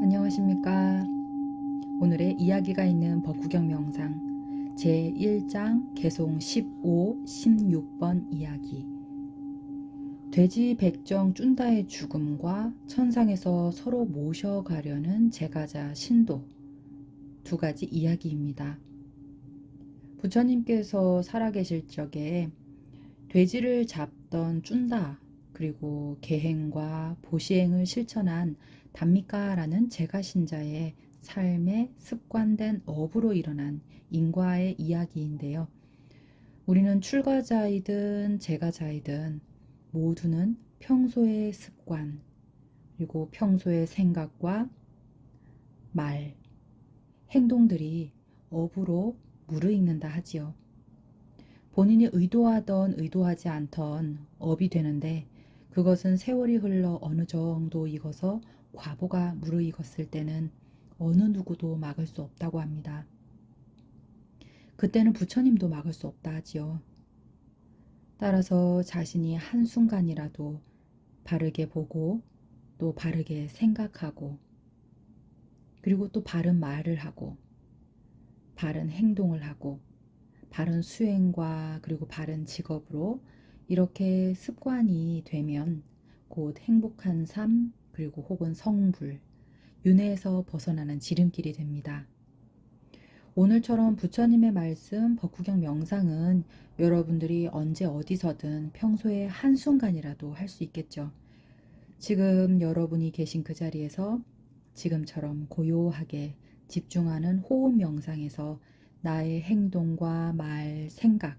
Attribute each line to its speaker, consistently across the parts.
Speaker 1: 안녕하십니까. 오늘의 이야기가 있는 법구경 명상 제1장 개송 15, 16번 이야기. 돼지 백정 쭌다의 죽음과 천상에서 서로 모셔가려는 제가자 신도, 두 가지 이야기입니다. 부처님께서 살아계실 적에 돼지를 잡던 쭌다, 그리고 계행과 보시행을 실천한 담미가라는 제가신자의 삶에 습관된 업으로 일어난 인과의 이야기인데요. 우리는 출가자이든 제가자이든 모두는 평소의 습관, 그리고 평소의 생각과 말, 행동들이 업으로 무르익는다 하지요. 본인이 의도하던 의도하지 않던 업이 되는데, 그것은 세월이 흘러 어느 정도 익어서 과보가 무르익었을 때는 어느 누구도 막을 수 없다고 합니다. 그때는 부처님도 막을 수 없다 하지요. 따라서 자신이 한순간이라도 바르게 보고, 또 바르게 생각하고, 그리고 또 바른 말을 하고, 바른 행동을 하고, 바른 수행과 그리고 바른 직업으로 이렇게 습관이 되면 곧 행복한 삶, 그리고 혹은 성불, 윤회에서 벗어나는 지름길이 됩니다. 오늘처럼 부처님의 말씀 법구경 명상은 여러분들이 언제 어디서든 평소에 한순간이라도 할 수 있겠죠. 지금 여러분이 계신 그 자리에서 지금처럼 고요하게 집중하는 호흡 명상에서 나의 행동과 말, 생각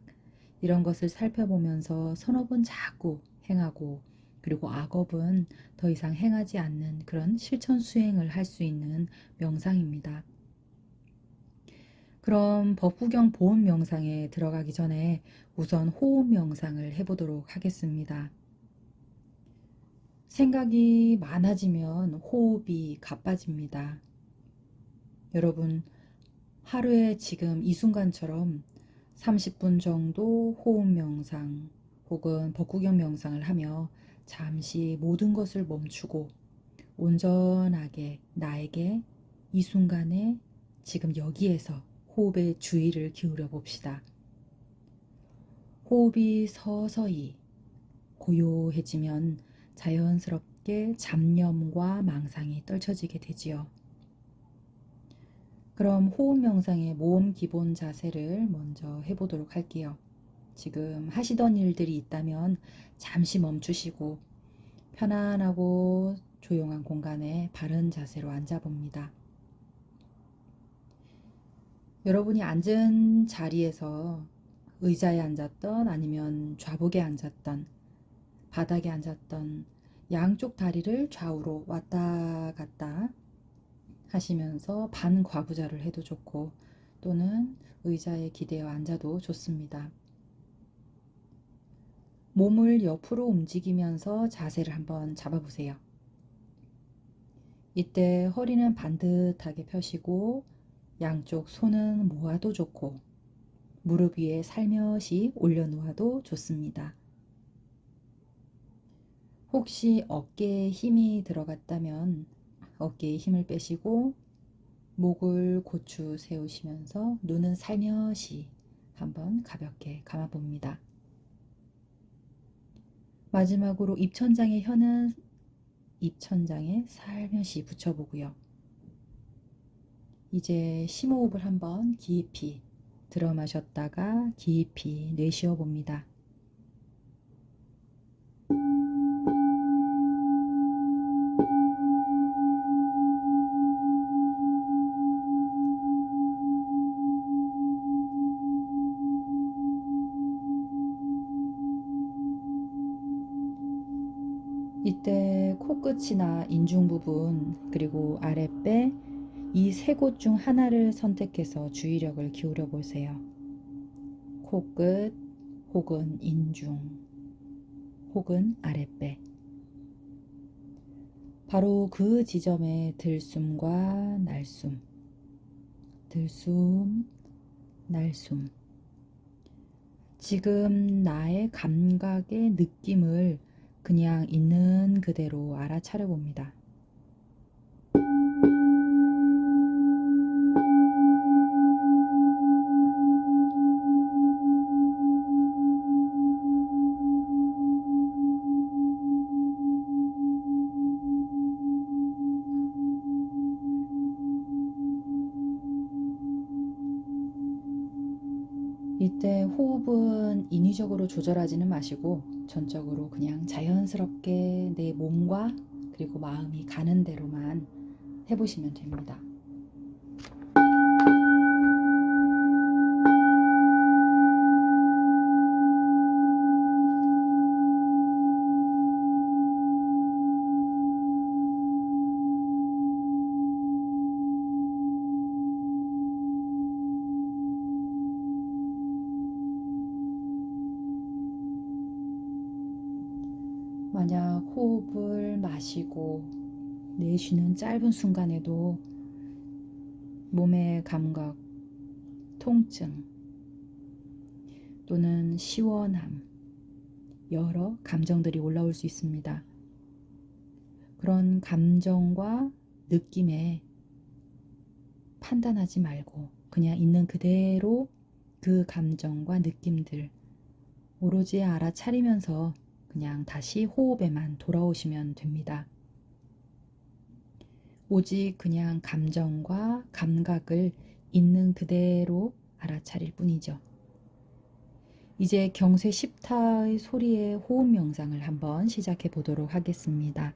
Speaker 1: 이런 것을 살펴보면서 선업은 자꾸 행하고, 그리고 악업은 더 이상 행하지 않는 그런 실천 수행을 할 수 있는 명상입니다. 그럼 법구경 보온 명상에 들어가기 전에 우선 호흡 명상을 해보도록 하겠습니다. 생각이 많아지면 호흡이 가빠집니다. 여러분, 하루에 지금 이 순간처럼 30분 정도 호흡 명상 혹은 법구경 명상을 하며 잠시 모든 것을 멈추고 온전하게 나에게 이 순간에 지금 여기에서 호흡에 주의를 기울여 봅시다. 호흡이 서서히 고요해지면 자연스럽게 잡념과 망상이 떨쳐지게 되지요. 그럼 호흡 명상의 모험 기본 자세를 먼저 해보도록 할게요. 지금 하시던 일들이 있다면 잠시 멈추시고 편안하고 조용한 공간에 바른 자세로 앉아봅니다. 여러분이 앉은 자리에서 의자에 앉았던 아니면 좌복에 앉았던 바닥에 앉았던 양쪽 다리를 좌우로 왔다 갔다 하시면서 반과부자를 해도 좋고, 또는 의자에 기대어 앉아도 좋습니다. 몸을 옆으로 움직이면서 자세를 한번 잡아보세요. 이때 허리는 반듯하게 펴시고 양쪽 손은 모아도 좋고, 무릎 위에 살며시 올려놓아도 좋습니다. 혹시 어깨에 힘이 들어갔다면 어깨에 힘을 빼시고 목을 고추 세우시면서 눈은 살며시 한번 가볍게 감아봅니다. 마지막으로 입천장의 혀는 입천장에 살며시 붙여보고요. 이제 심호흡을 한번 깊이 들어 마셨다가 깊이 내쉬어 봅니다. 이때 코끝이나 인중 부분 그리고 아랫배 이 세 곳 중 하나를 선택해서 주의력을 기울여 보세요. 코끝 혹은 인중 혹은 아랫배, 바로 그 지점의 들숨과 날숨, 들숨, 날숨. 지금 나의 감각의 느낌을 그냥 있는 그대로 알아차려 봅니다. 이때 호흡은 인위적으로 조절하지는 마시고 전적으로 그냥 자연스럽게 내 몸과 그리고 마음이 가는 대로만 해보시면 됩니다. 만약 호흡을 마시고 내쉬는 짧은 순간에도 몸의 감각, 통증 또는 시원함, 여러 감정들이 올라올 수 있습니다. 그런 감정과 느낌에 판단하지 말고 그냥 있는 그대로 그 감정과 느낌들 오로지 알아차리면서 그냥 다시 호흡에만 돌아오시면 됩니다. 오직 그냥 감정과 감각을 있는 그대로 알아차릴 뿐이죠. 이제 경세 10타의 소리의 호흡 명상을 한번 시작해 보도록 하겠습니다.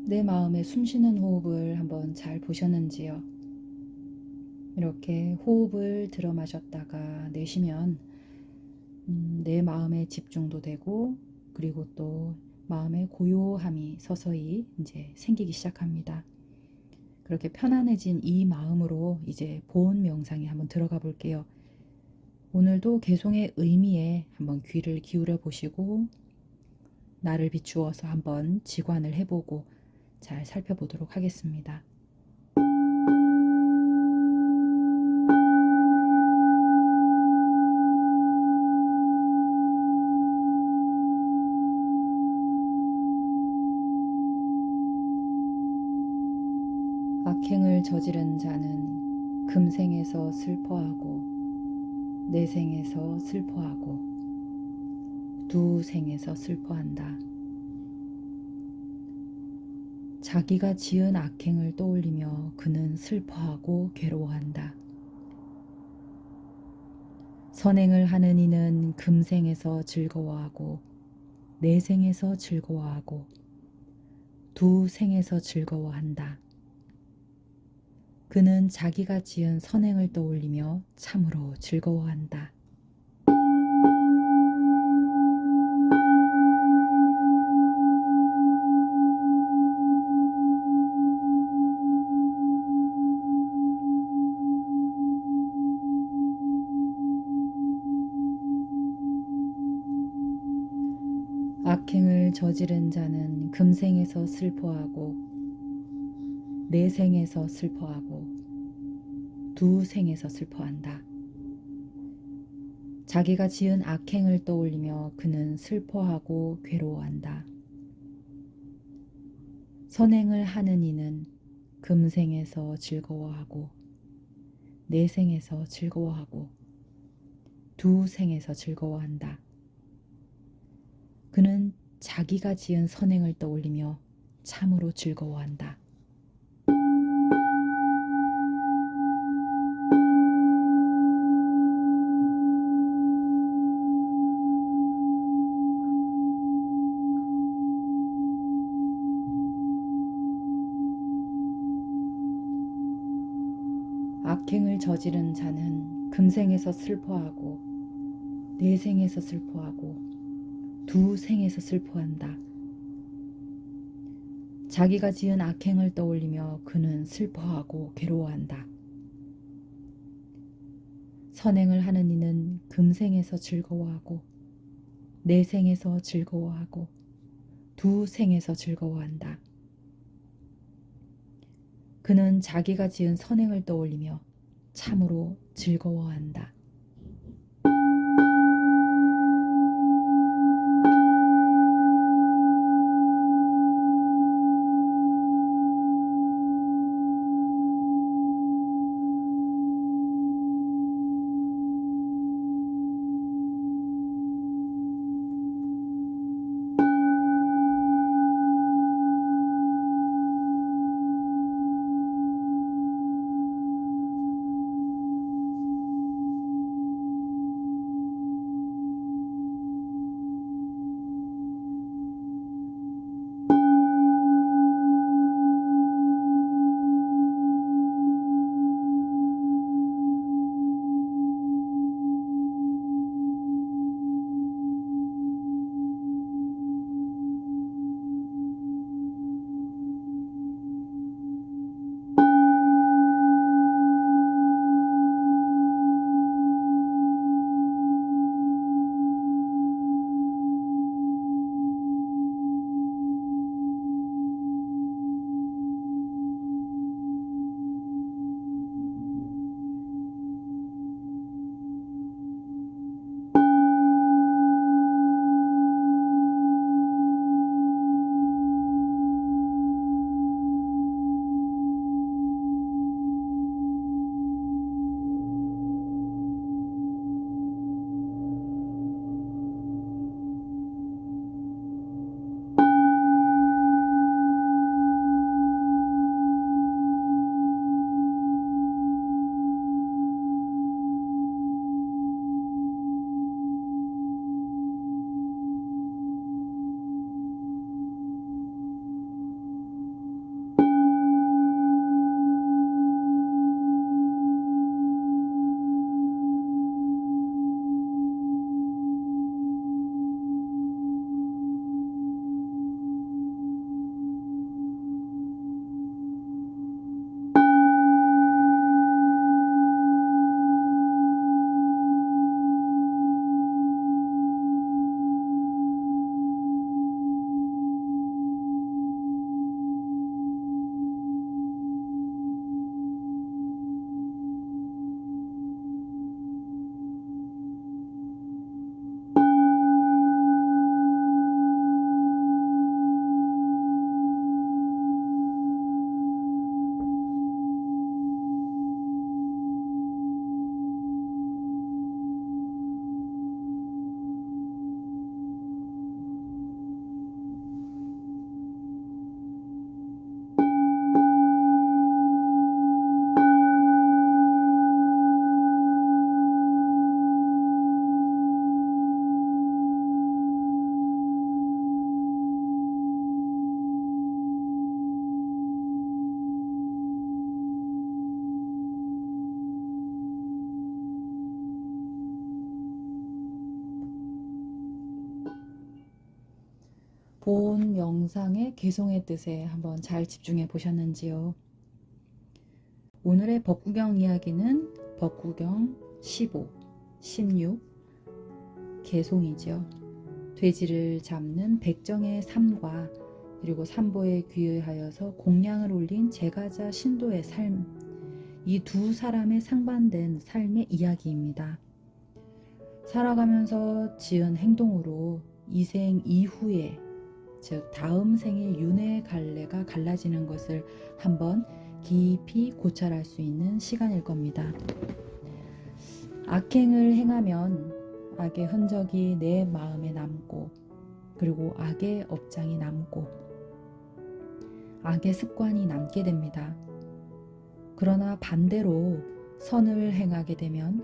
Speaker 1: 내 마음의 숨쉬는 호흡을 한번 잘 보셨는지요? 이렇게 호흡을 들어 마셨다가 내쉬면 내 마음의 집중도 되고, 그리고 또 마음의 고요함이 서서히 이제 생기기 시작합니다. 그렇게 편안해진 이 마음으로 이제 보온 명상에 한번 들어가 볼게요. 오늘도 개송의 의미에 한번 귀를 기울여 보시고, 나를 비추어서 한번 직관을 해보고 잘 살펴보도록 하겠습니다. 악행을 저지른 자는 금생에서 슬퍼하고 내생에서 슬퍼하고 두 생에서 슬퍼한다. 자기가 지은 악행을 떠올리며 그는 슬퍼하고 괴로워한다. 선행을 하는 이는 금생에서 즐거워하고 내생에서 즐거워하고 두 생에서 즐거워한다. 그는 자기가 지은 선행을 떠올리며 참으로 즐거워한다. 악행을 저지른 자는 금생에서 슬퍼하고 내생에서 슬퍼하고 두 생에서 슬퍼한다. 자기가 지은 악행을 떠올리며 그는 슬퍼하고 괴로워한다. 선행을 하는 이는 금생에서 즐거워하고 내생에서 즐거워하고 두 생에서 즐거워한다. 그는 자기가 지은 선행을 떠올리며 참으로 즐거워한다. 악행을 저지른 자는 금생에서 슬퍼하고 내생에서 슬퍼하고 두 생에서 슬퍼한다. 자기가 지은 악행을 떠올리며 그는 슬퍼하고 괴로워한다. 선행을 하는 이는 금생에서 즐거워하고 내생에서 즐거워하고 두 생에서 즐거워한다. 그는 자기가 지은 선행을 떠올리며 참으로 즐거워한다. 본 영상의 개송의 뜻에 한번 잘 집중해 보셨는지요? 오늘의 법구경 이야기는 법구경 15, 16 개송이죠. 돼지를 잡는 백정의 삶과 그리고 삼보에 귀의하여서 공양을 올린 제가자 신도의 삶, 이 두 사람의 상반된 삶의 이야기입니다. 살아가면서 지은 행동으로 이 생 이후에, 즉 다음 생의 윤회의 갈래가 갈라지는 것을 한번 깊이 고찰할 수 있는 시간일 겁니다. 악행을 행하면 악의 흔적이 내 마음에 남고, 그리고 악의 업장이 남고, 악의 습관이 남게 됩니다. 그러나 반대로 선을 행하게 되면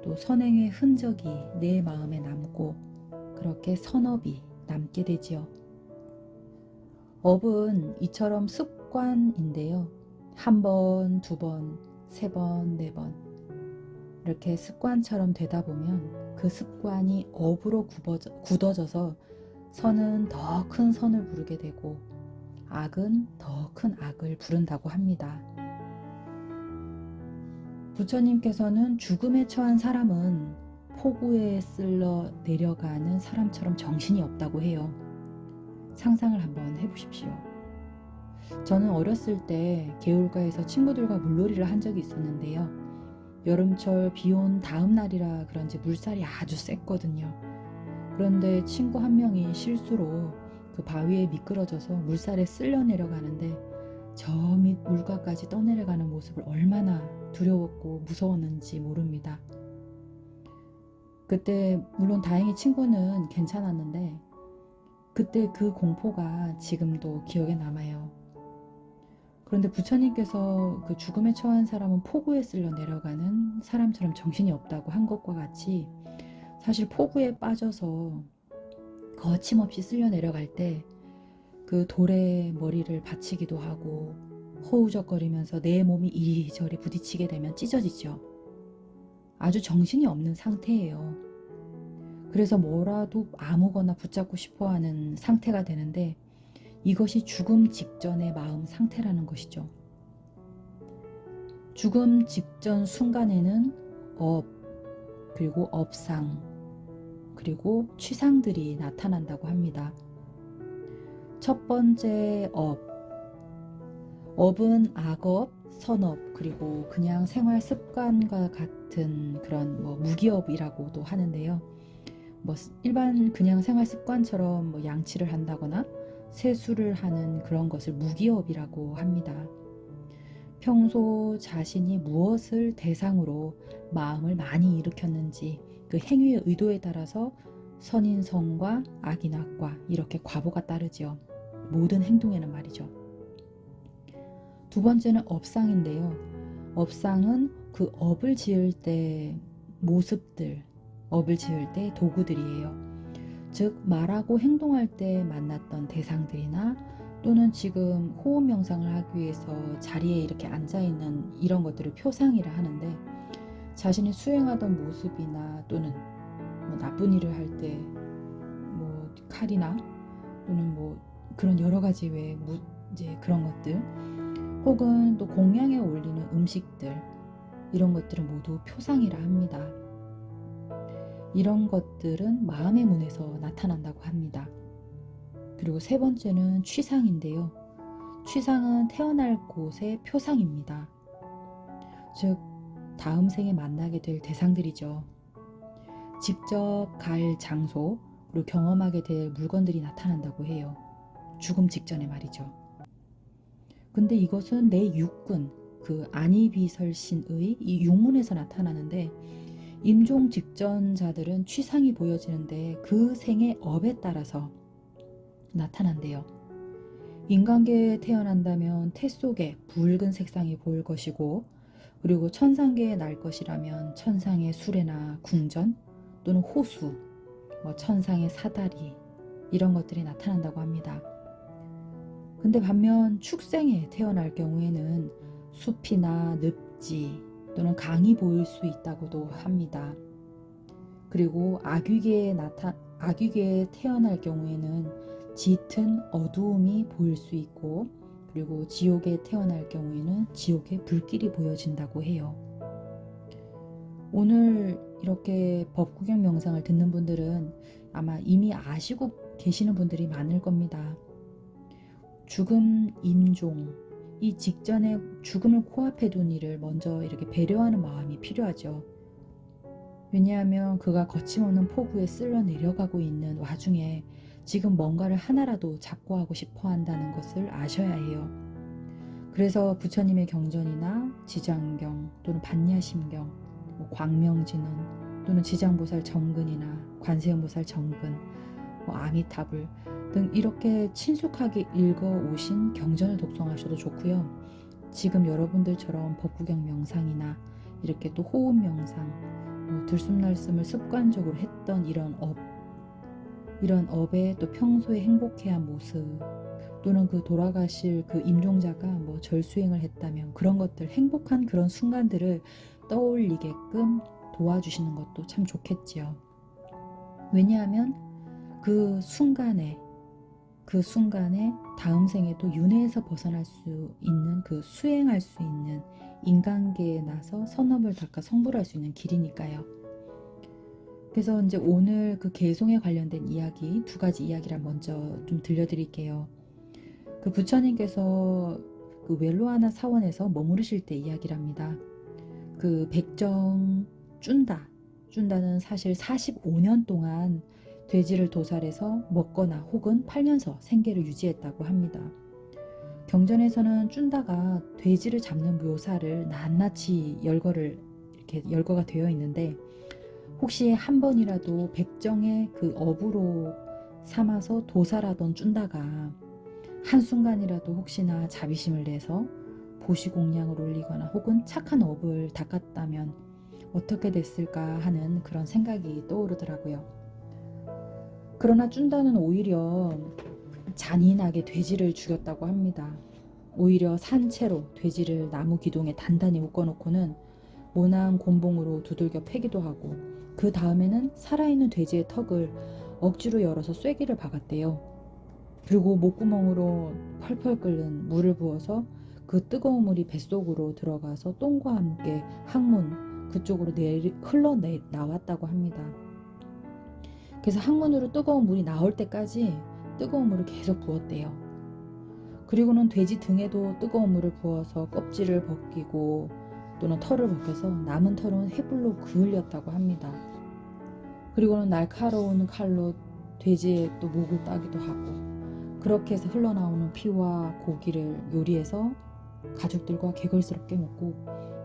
Speaker 1: 또 선행의 흔적이 내 마음에 남고, 그렇게 선업이 남게 되지요. 업은 이처럼 습관인데요. 한 번, 두 번, 세 번, 네 번 이렇게 습관처럼 되다 보면 그 습관이 업으로 굳어져서 선은 더 큰 선을 부르게 되고 악은 더 큰 악을 부른다고 합니다. 부처님께서는 죽음에 처한 사람은 폭우에 쓸려 내려가는 사람처럼 정신이 없다고 해요. 상상을 한번 해보십시오. 저는 어렸을 때 개울가에서 친구들과 물놀이를 한 적이 있었는데요. 여름철 비 온 다음 날이라 그런지 물살이 아주 셌거든요. 그런데 친구 한 명이 실수로 그 바위에 미끄러져서 물살에 쓸려 내려가는데 저 밑 물가까지 떠내려가는 모습을 얼마나 두려웠고 무서웠는지 모릅니다. 그때 물론 다행히 친구는 괜찮았는데 그때 그 공포가 지금도 기억에 남아요. 그런데 부처님께서 그 죽음에 처한 사람은 폭우에 쓸려 내려가는 사람처럼 정신이 없다고 한 것과 같이 사실 폭우에 빠져서 거침없이 쓸려 내려갈 때 그 돌에 머리를 받치기도 하고 허우적거리면서 내 몸이 이리저리 부딪히게 되면 찢어지죠. 아주 정신이 없는 상태예요. 그래서 뭐라도 아무거나 붙잡고 싶어하는 상태가 되는데 이것이 죽음 직전의 마음 상태라는 것이죠. 죽음 직전 순간에는 업, 그리고 업상, 그리고 취상들이 나타난다고 합니다. 첫 번째 업, 업은 악업, 선업, 그리고 그냥 생활 습관과 같은 그런 무기업이라고도 하는데요. 일반 그냥 생활 습관처럼 양치를 한다거나 세수를 하는 그런 것을 무기업이라고 합니다. 평소 자신이 무엇을 대상으로 마음을 많이 일으켰는지 그 행위의 의도에 따라서 선인성과 악인악과 이렇게 과보가 따르지요. 모든 행동에는 말이죠. 두 번째는 업상인데요. 업상은 그 업을 지을 때 모습들, 업을 지을 때 도구들이에요. 즉 말하고 행동할 때 만났던 대상들이나 또는 지금 호흡 명상을 하기 위해서 자리에 이렇게 앉아있는 이런 것들을 표상이라 하는데 자신이 수행하던 모습이나 또는 나쁜 일을 할 때 칼이나 또는 그런 여러 가지 외에 이제 그런 것들 혹은 또 공양에 올리는 음식들 이런 것들은 모두 표상이라 합니다. 이런 것들은 마음의 문에서 나타난다고 합니다. 그리고 세 번째는 취상인데요. 취상은 태어날 곳의 표상입니다. 즉 다음 생에 만나게 될 대상들이죠. 직접 갈 장소 그리고 경험하게 될 물건들이 나타난다고 해요. 죽음 직전에 말이죠. 근데 이것은 내 육군, 그 안이비설신의 이 육문에서 나타나는데 임종 직전자들은 취상이 보여지는데 그 생의 업에 따라서 나타난대요. 인간계에 태어난다면 태 속에 붉은 색상이 보일 것이고 그리고 천상계에 날 것이라면 천상의 수레나 궁전 또는 호수, 천상의 사다리 이런 것들이 나타난다고 합니다. 근데 반면 축생에 태어날 경우에는 숲이나 늪지 또는 강이 보일 수 있다고도 합니다. 그리고 악귀계에 태어날 경우에는 짙은 어두움이 보일 수 있고, 그리고 지옥에 태어날 경우에는 지옥의 불길이 보여진다고 해요. 오늘 이렇게 법구경 명상을 듣는 분들은 아마 이미 아시고 계시는 분들이 많을 겁니다. 죽음 임종, 이 직전에 죽음을 코앞에 둔 이를 먼저 이렇게 배려하는 마음이 필요하죠. 왜냐하면 그가 거침없는 폭우에 쓸려 내려가고 있는 와중에 지금 뭔가를 하나라도 잡고 하고 싶어 한다는 것을 아셔야 해요. 그래서 부처님의 경전이나 지장경 또는 반야심경, 광명진언 또는 지장보살 정근이나 관세음보살 정근, 아미타불 등 이렇게 친숙하게 읽어오신 경전을 독송하셔도 좋고요. 지금 여러분들처럼 법구경 명상이나 이렇게 또 호흡 명상, 들숨날숨을 습관적으로 했던 이런 업에 또 평소에 행복해한 모습, 또는 그 돌아가실 그 임종자가 절수행을 했다면 그런 것들, 행복한 그런 순간들을 떠올리게끔 도와주시는 것도 참 좋겠지요. 왜냐하면 그 순간에 다음 생에도 윤회에서 벗어날 수 있는, 그 수행할 수 있는, 인간계에 나서 선업을 닦아 성불할 수 있는 길이니까요. 그래서 이제 오늘 그 개송에 관련된 이야기, 2가지 이야기를 먼저 좀 들려드릴게요. 그 부처님께서 그 웰로아나 사원에서 머무르실 때 이야기랍니다. 그 백정 쭌다는 사실 45년 동안 돼지를 도살해서 먹거나 혹은 팔면서 생계를 유지했다고 합니다. 경전에서는 쭌다가 돼지를 잡는 묘사를 낱낱이 열거가 되어 있는데, 혹시 한 번이라도 백정의 그 업으로 삼아서 도살하던 쭌다가 한순간이라도 혹시나 자비심을 내서 보시공양을 올리거나 혹은 착한 업을 닦았다면 어떻게 됐을까 하는 그런 생각이 떠오르더라고요. 그러나 쭌다는 오히려 잔인하게 돼지를 죽였다고 합니다. 오히려 산채로 돼지를 나무 기둥에 단단히 묶어놓고는 모나한 곤봉으로 두들겨 패기도 하고, 그 다음에는 살아있는 돼지의 턱을 억지로 열어서 쐐기를 박았대요. 그리고 목구멍으로 펄펄 끓는 물을 부어서 그 뜨거운 물이 뱃속으로 들어가서 똥과 함께 항문 그쪽으로 흘러나왔다고 합니다. 그래서 항문으로 뜨거운 물이 나올 때까지 뜨거운 물을 계속 부었대요. 그리고는 돼지 등에도 뜨거운 물을 부어서 껍질을 벗기고 또는 털을 벗겨서 남은 털은 해불로 그을렸다고 합니다. 그리고는 날카로운 칼로 돼지의 또 목을 따기도 하고, 그렇게 해서 흘러나오는 피와 고기를 요리해서 가족들과 개걸스럽게 먹고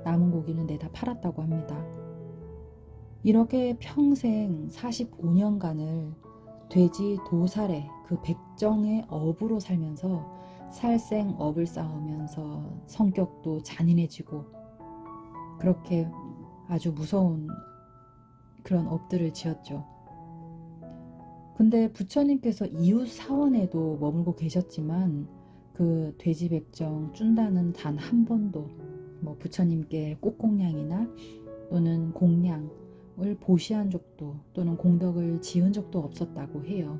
Speaker 1: 남은 고기는 내다 팔았다고 합니다. 이렇게 평생 45년간을 돼지 도살의 그 백정의 업으로 살면서 살생업을 쌓으면서 성격도 잔인해지고, 그렇게 아주 무서운 그런 업들을 지었죠. 근데 부처님께서 이웃 사원에도 머물고 계셨지만 그 돼지 백정 쭌다는 단 한 번도 부처님께 꽃공양이나 또는 공양을 보시한 적도 또는 공덕을 지은 적도 없었다고 해요.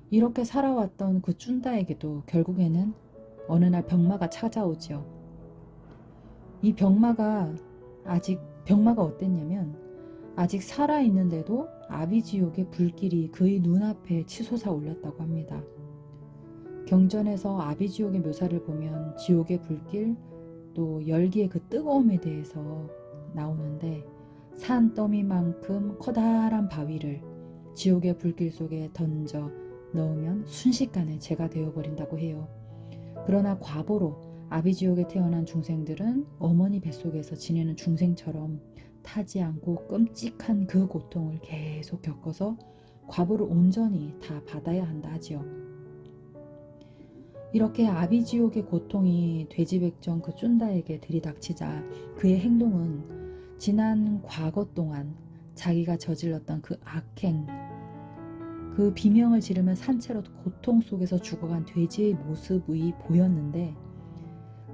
Speaker 1: 이렇게 살아왔던 그 쭌다에게도 결국에는 어느 날 병마가 찾아오죠. 이 병마가 어땠냐면, 아직 살아있는데도 아비지옥의 불길이 그의 눈앞에 치솟아 올랐다고 합니다. 경전에서 아비지옥의 묘사를 보면 지옥의 불길, 또 열기의 그 뜨거움에 대해서 나오는데, 산더미만큼 커다란 바위를 지옥의 불길 속에 던져 넣으면 순식간에 재가 되어버린다고 해요. 그러나 과보로 아비지옥에 태어난 중생들은 어머니 뱃속에서 지내는 중생처럼 타지 않고 끔찍한 그 고통을 계속 겪어서 과보를 온전히 다 받아야 한다 하지요. 이렇게 아비지옥의 고통이 돼지백정 그 쭌다에게 들이닥치자 그의 행동은 지난 과거 동안 자기가 저질렀던 그 악행, 그 비명을 지르며 산채로 고통 속에서 죽어간 돼지의 모습이 보였는데,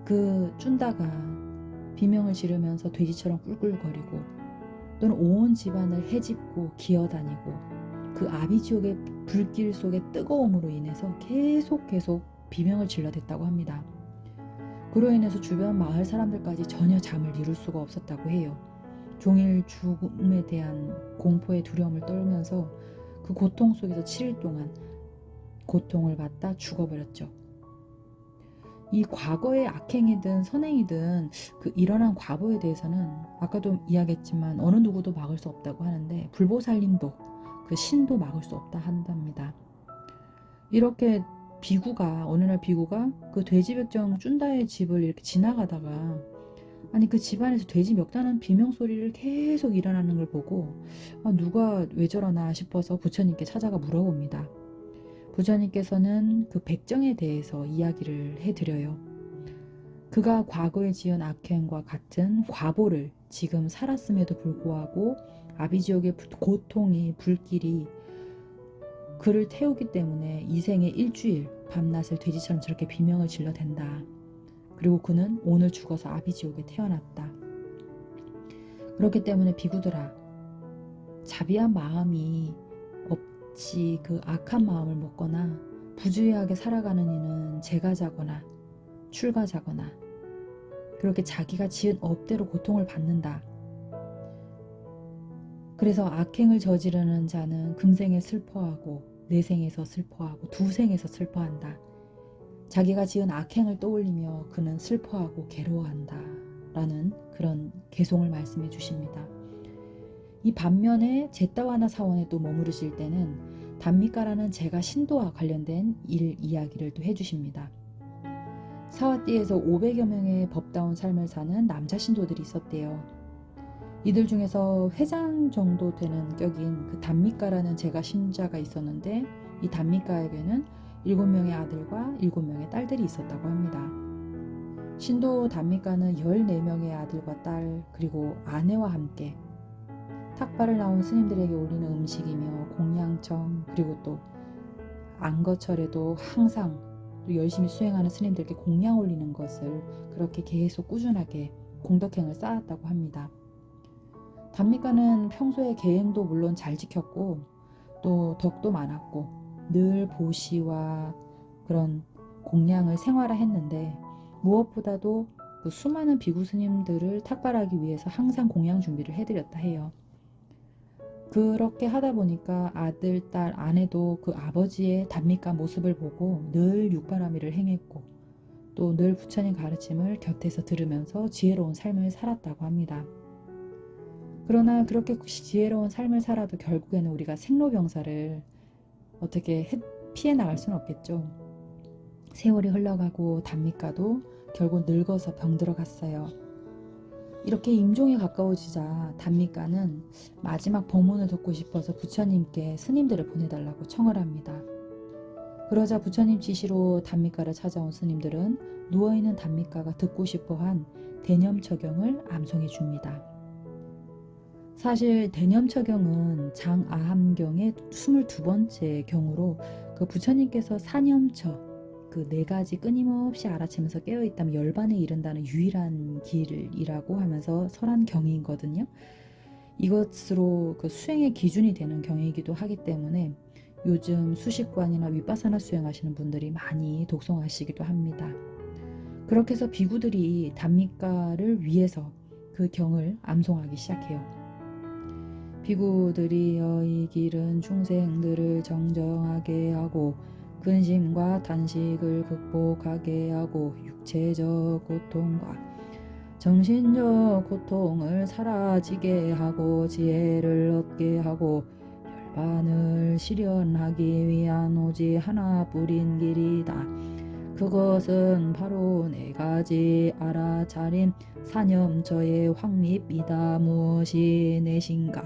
Speaker 1: 그 쭌다가 비명을 지르면서 돼지처럼 꿀꿀거리고 또는 온 집안을 헤집고 기어다니고 그 아비지옥의 불길 속의 뜨거움으로 인해서 계속 비명을 질러댔다고 합니다. 그로 인해서 주변 마을 사람들까지 전혀 잠을 이룰 수가 없었다고 해요. 종일 죽음에 대한 공포의 두려움을 떨면서 그 고통 속에서 7일 동안 고통을 받다 죽어버렸죠. 이 과거의 악행이든 선행이든 그 일어난 과거에 대해서는 아까도 이야기했지만 어느 누구도 막을 수 없다고 하는데 불보살님도 그 신도 막을 수 없다 한답니다. 이렇게 어느 날 비구가 그 돼지백정 쭌다의 집을 이렇게 지나가다가 아니 그 집안에서 돼지 멱다는 비명소리를 계속 일어나는 걸 보고 누가 왜 저러나 싶어서 부처님께 찾아가 물어봅니다. 부처님께서는 그 백정에 대해서 이야기를 해드려요. 그가 과거에 지은 악행과 같은 과보를 지금 살았음에도 불구하고 아비지옥의 고통이 불길이 그를 태우기 때문에 이 생에 일주일 밤낮을 돼지처럼 저렇게 비명을 질러댄다. 그리고 그는 오늘 죽어서 아비지옥에 태어났다. 그렇기 때문에 비구들아, 자비한 마음이 없이 그 악한 마음을 먹거나 부주의하게 살아가는 이는 재가자거나 출가자거나 그렇게 자기가 지은 업대로 고통을 받는다. 그래서 악행을 저지르는 자는 금생에 슬퍼하고 내생에서 슬퍼하고 두생에서 슬퍼한다. 자기가 지은 악행을 떠올리며 그는 슬퍼하고 괴로워한다. 라는 그런 개송을 말씀해 주십니다. 이 반면에 제따와나 사원에 또 머무르실 때는 단미가라는 제가 신도와 관련된 일 이야기를 또 해주십니다. 사와띠에서 500여 명의 법다운 삶을 사는 남자 신도들이 있었대요. 이들 중에서 회장 정도 되는 격인 그 단미가라는 제가 신자가 있었는데 이 단미가에게는 7명의 아들과 7명의 딸들이 있었다고 합니다. 신도 단미가는 14명의 아들과 딸 그리고 아내와 함께 탁발을 나온 스님들에게 올리는 음식이며 공양청 그리고 또 안거철에도 항상 열심히 수행하는 스님들께 공양 올리는 것을 그렇게 계속 꾸준하게 공덕행을 쌓았다고 합니다. 단미가는 평소에 계행도 물론 잘 지켰고 또 덕도 많았고 늘 보시와 그런 공양을 생활화했는데 무엇보다도 그 수많은 비구 스님들을 탁발하기 위해서 항상 공양 준비를 해드렸다 해요. 그렇게 하다 보니까 아들, 딸, 아내도 그 아버지의 단미가 모습을 보고 늘 육바라밀을 행했고 또 늘 부처님 가르침을 곁에서 들으면서 지혜로운 삶을 살았다고 합니다. 그러나 그렇게 지혜로운 삶을 살아도 결국에는 우리가 생로병사를 어떻게 피해 나갈 수는 없겠죠. 세월이 흘러가고 단미가도 결국 늙어서 병들어 갔어요. 이렇게 임종에 가까워지자 단미가는 마지막 법문을 듣고 싶어서 부처님께 스님들을 보내달라고 청을 합니다. 그러자 부처님 지시로 단미가를 찾아온 스님들은 누워있는 단미가가 듣고 싶어한 대념처경을 암송해 줍니다. 사실 대념처경은 장아함경의 22번째 경으로 그 부처님께서 사념처 그 4가지 끊임없이 알아채면서 깨어있다면 열반에 이른다는 유일한 길이라고 하면서 설한 경이거든요. 이것으로 그 수행의 기준이 되는 경이기도 하기 때문에 요즘 수식관이나 윗바사나 수행하시는 분들이 많이 독송하시기도 합니다. 그렇게 해서 비구들이 단미가를 위해서 그 경을 암송하기 시작해요. 비구들이여 이 길은 중생들을 정정하게 하고 근심과 탄식을 극복하게 하고 육체적 고통과 정신적 고통을 사라지게 하고 지혜를 얻게 하고 열반을 실현하기 위한 오직 하나뿐인 길이다. 그것은 바로 4가지 알아차림 사념처의 확립이다. 무엇이 내신가?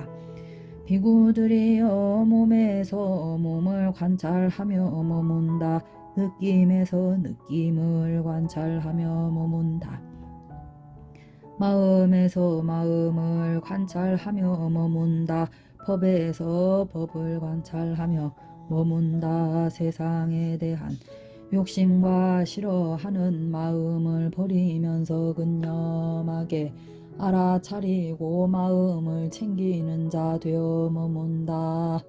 Speaker 1: 비구들이여 몸에서 몸을 관찰하며 머문다. 느낌에서 느낌을 관찰하며 머문다. 마음에서 마음을 관찰하며 머문다. 법에서 법을 관찰하며 머문다. 세상에 대한 욕심과 싫어하는 마음을 버리면서 근념하게 알아차리고 마음을 챙기는 자 되어 머문다.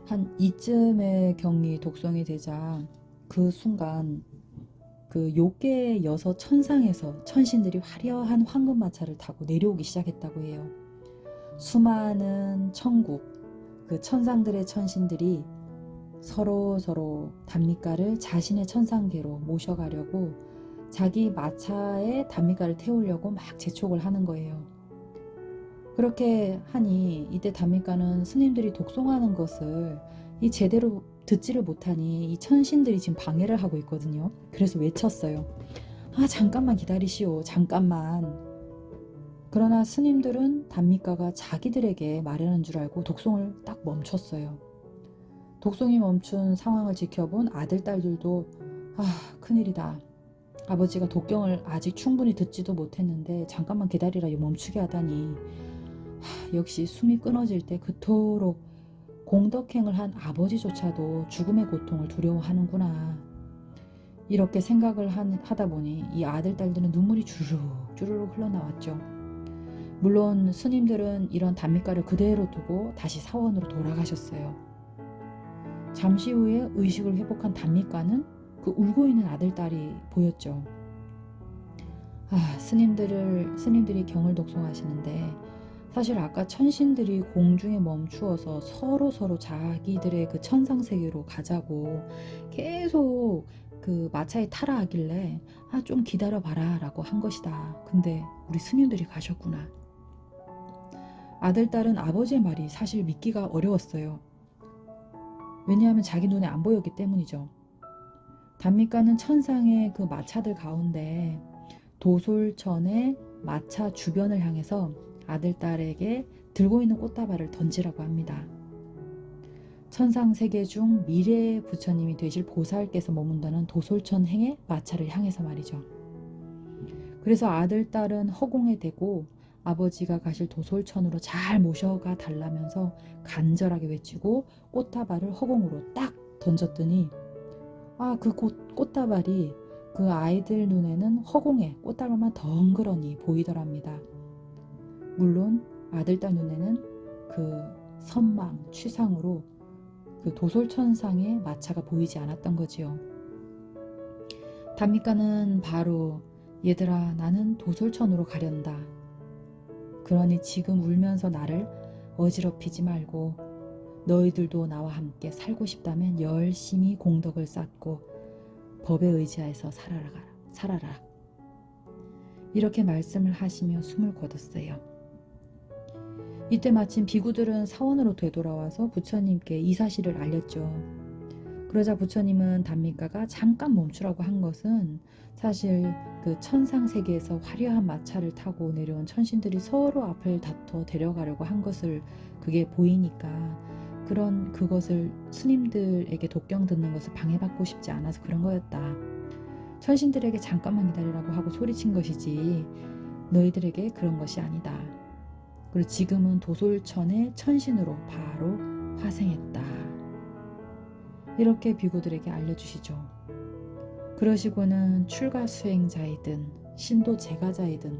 Speaker 1: 한 이쯤의 경이 독성이 되자 그 순간 그 요괴 여섯 천상에서 천신들이 화려한 황금마차를 타고 내려오기 시작했다고 해요. 수많은 천국, 그 천상들의 천신들이 서로 단미가를 자신의 천상계로 모셔가려고 자기 마차에 단미가를 태우려고 막 재촉을 하는 거예요. 그렇게 하니 이때 단미가는 스님들이 독송하는 것을 이 제대로 듣지를 못하니 이 천신들이 지금 방해를 하고 있거든요. 그래서 외쳤어요. 아, 잠깐만 기다리시오. 잠깐만. 그러나 스님들은 단미가가 자기들에게 말하는 줄 알고 독송을 딱 멈췄어요. 독송이 멈춘 상황을 지켜본 아들, 딸들도 아, 큰일이다. 아버지가 독경을 아직 충분히 듣지도 못했는데 잠깐만 기다리라 멈추게 하다니. 역시 숨이 끊어질 때 그토록 공덕행을 한 아버지조차도 죽음의 고통을 두려워하는구나. 이렇게 생각을 하다 보니 이 아들, 딸들은 눈물이 주르륵 흘러나왔죠. 물론 스님들은 이런 단미가를 그대로 두고 다시 사원으로 돌아가셨어요. 잠시 후에 의식을 회복한 단미가는 그 울고 있는 아들, 딸이 보였죠. 스님들이 경을 독송하시는데 사실 아까 천신들이 공중에 멈추어서 서로 자기들의 그 천상세계로 가자고 계속 그 마차에 타라 하길래 좀 기다려봐라 라고 한 것이다. 근데 우리 스님들이 가셨구나. 아들, 딸은 아버지의 말이 사실 믿기가 어려웠어요. 왜냐하면 자기 눈에 안 보였기 때문이죠. 단미가는 천상의 그 마차들 가운데 도솔천의 마차 주변을 향해서 아들, 딸에게 들고 있는 꽃다발을 던지라고 합니다. 천상세계 중 미래의 부처님이 되실 보살께서 머문다는 도솔천행의 마차를 향해서 말이죠. 그래서 아들, 딸은 허공에 대고 아버지가 가실 도솔천으로 잘 모셔가 달라면서 간절하게 외치고 꽃다발을 허공으로 딱 던졌더니 그 꽃다발이 그 아이들 눈에는 허공에 꽃다발만 덩그러니 보이더랍니다. 물론 아들, 딸 눈에는 그 선망, 취상으로 그 도솔천상의 마차가 보이지 않았던 거지요. 단미가는 바로 얘들아 나는 도솔천으로 가련다. 그러니 지금 울면서 나를 어지럽히지 말고 너희들도 나와 함께 살고 싶다면 열심히 공덕을 쌓고 법에 의지하여서 살아라. 이렇게 말씀을 하시며 숨을 거뒀어요. 이때 마침 비구들은 사원으로 되돌아와서 부처님께 이 사실을 알렸죠. 그러자 부처님은 단미가가 잠깐 멈추라고 한 것은 사실 그 천상세계에서 화려한 마차를 타고 내려온 천신들이 서로 앞을 다퉈 데려가려고 한 것을 그게 보이니까 그것을 스님들에게 독경 듣는 것을 방해받고 싶지 않아서 그런 거였다. 천신들에게 잠깐만 기다리라고 하고 소리친 것이지 너희들에게 그런 것이 아니다. 그리고 지금은 도솔천의 천신으로 바로 화생했다. 이렇게 비구들에게 알려주시죠. 그러시고는 출가 수행자이든 신도 제가자이든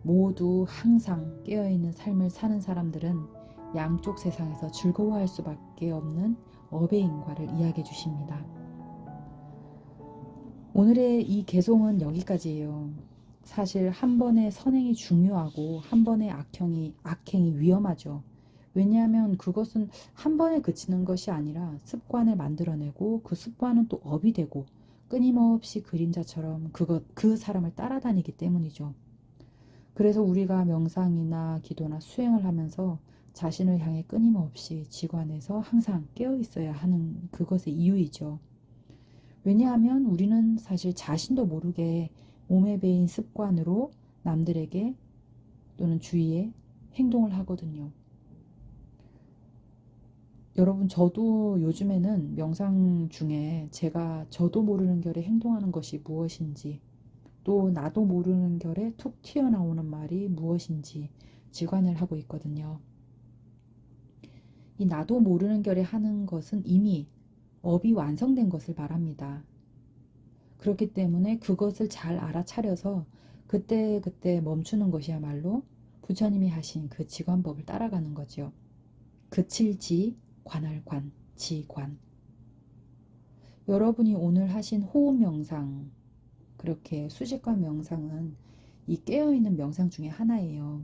Speaker 1: 모두 항상 깨어있는 삶을 사는 사람들은 양쪽 세상에서 즐거워할 수밖에 없는 업의 인과를 이야기해 주십니다. 오늘의 이 개송은 여기까지예요. 사실 한 번의 선행이 중요하고 한 번의 악행이 위험하죠. 왜냐하면 그것은 한 번에 그치는 것이 아니라 습관을 만들어내고 그 습관은 또 업이 되고 끊임없이 그림자처럼 그 사람을 따라다니기 때문이죠. 그래서 우리가 명상이나 기도나 수행을 하면서 자신을 향해 끊임없이 지관해서 항상 깨어 있어야 하는 그것의 이유이죠. 왜냐하면 우리는 사실 자신도 모르게 몸에 배인 습관으로 남들에게 또는 주위에 행동을 하거든요. 여러분, 저도 요즘에는 명상 중에 저도 모르는 결에 행동하는 것이 무엇인지, 또 나도 모르는 결에 툭 튀어나오는 말이 무엇인지 직관을 하고 있거든요. 이 나도 모르는 결에 하는 것은 이미 업이 완성된 것을 말합니다. 그렇기 때문에 그것을 잘 알아차려서 그때 멈추는 것이야말로 부처님이 하신 그 직관법을 따라가는 거죠. 그칠지 관할관. 지관. 여러분이 오늘 하신 호흡 명상, 그렇게 수직관 명상은 이 깨어있는 명상 중에 하나예요.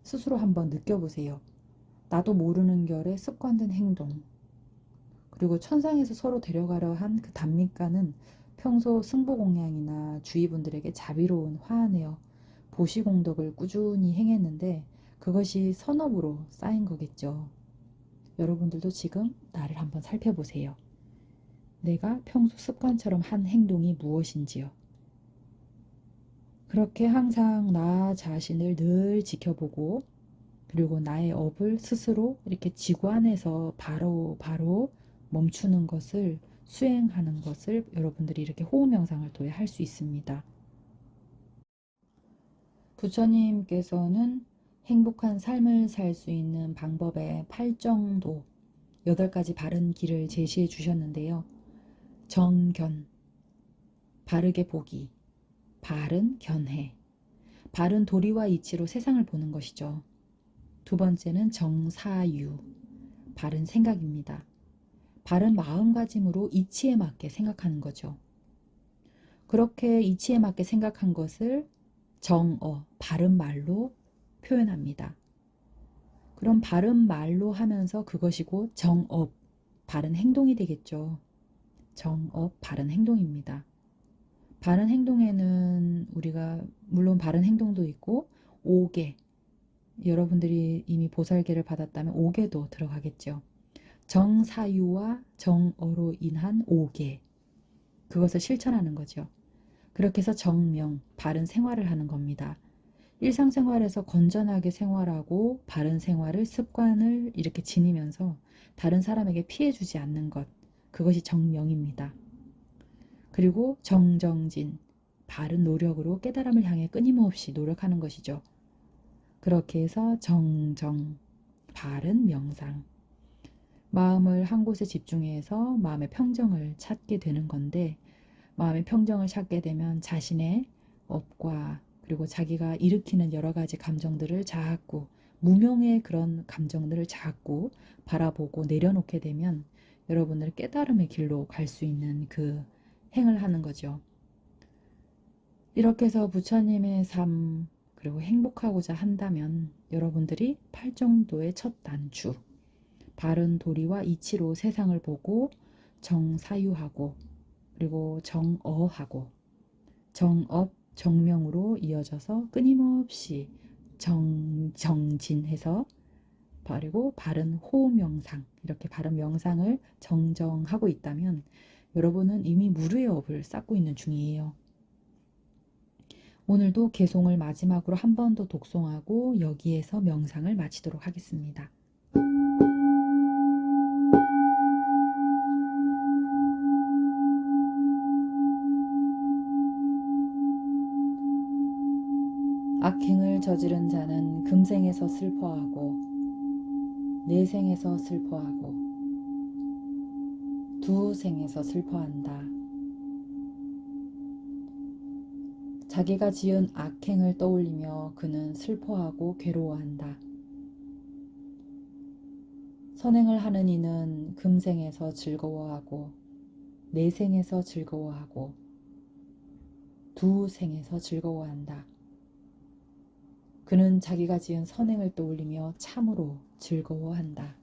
Speaker 1: 스스로 한번 느껴보세요. 나도 모르는 결의 습관된 행동, 그리고 천상에서 서로 데려가려 한 그 단밑가는 평소 승부공양이나 주위 분들에게 자비로운 화내어 보시공덕을 꾸준히 행했는데 그것이 선업으로 쌓인 거겠죠. 여러분들도 지금 나를 한번 살펴보세요. 내가 평소 습관처럼 한 행동이 무엇인지요. 그렇게 항상 나 자신을 늘 지켜보고 그리고 나의 업을 스스로 이렇게 지구 안에서 바로 멈추는 것을 수행하는 것을 여러분들이 이렇게 호흡 명상을 통해 할 수 있습니다. 부처님께서는 행복한 삶을 살 수 있는 방법의 8정도 8가지 바른 길을 제시해 주셨는데요. 정견, 바르게 보기, 바른 견해, 바른 도리와 이치로 세상을 보는 것이죠. 두 번째는 정사유, 바른 생각입니다. 바른 마음가짐으로 이치에 맞게 생각하는 거죠. 그렇게 이치에 맞게 생각한 것을 정어, 바른 말로 표현합니다. 그럼 바른 말로 하면서 그것이 곧 정업, 바른 행동이 되겠죠. 정업, 바른 행동입니다. 바른 행동에는 우리가 물론 바른 행동도 있고 오계, 여러분들이 이미 보살계를 받았다면 오계도 들어가겠죠. 정사유와 정어로 인한 오계, 그것을 실천하는 거죠. 그렇게 해서 정명, 바른 생활을 하는 겁니다. 일상생활에서 건전하게 생활하고 바른 생활을 습관을 이렇게 지니면서 다른 사람에게 피해 주지 않는 것, 그것이 정명입니다. 그리고 정정진, 바른 노력으로 깨달음을 향해 끊임없이 노력하는 것이죠. 그렇게 해서 정정, 바른 명상, 마음을 한 곳에 집중해서 마음의 평정을 찾게 되는 건데, 마음의 평정을 찾게 되면 자신의 업과 그리고 자기가 일으키는 여러 가지 감정들을 자꾸 무명의 그런 감정들을 자꾸 바라보고 내려놓게 되면 여러분들 깨달음의 길로 갈 수 있는 그 행을 하는 거죠. 이렇게 해서 부처님의 삶 그리고 행복하고자 한다면 여러분들이 8정도의 첫 단추, 바른 도리와 이치로 세상을 보고 정사유하고 그리고 정어하고 정업, 정명으로 이어져서 끊임없이 정진해서 그리고 바른 호흡 명상, 이렇게 바른 명상을 정정하고 있다면 여러분은 이미 무료의 업을 쌓고 있는 중이에요. 오늘도 개송을 마지막으로 한 번 더 독송하고 여기에서 명상을 마치도록 하겠습니다. 악행을 저지른 자는 금생에서 슬퍼하고 내생에서 슬퍼하고 두 생에서 슬퍼한다. 자기가 지은 악행을 떠올리며 그는 슬퍼하고 괴로워한다. 선행을 하는 이는 금생에서 즐거워하고 내생에서 즐거워하고 두 생에서 즐거워한다. 그는 자기가 지은 선행을 떠올리며 참으로 즐거워한다.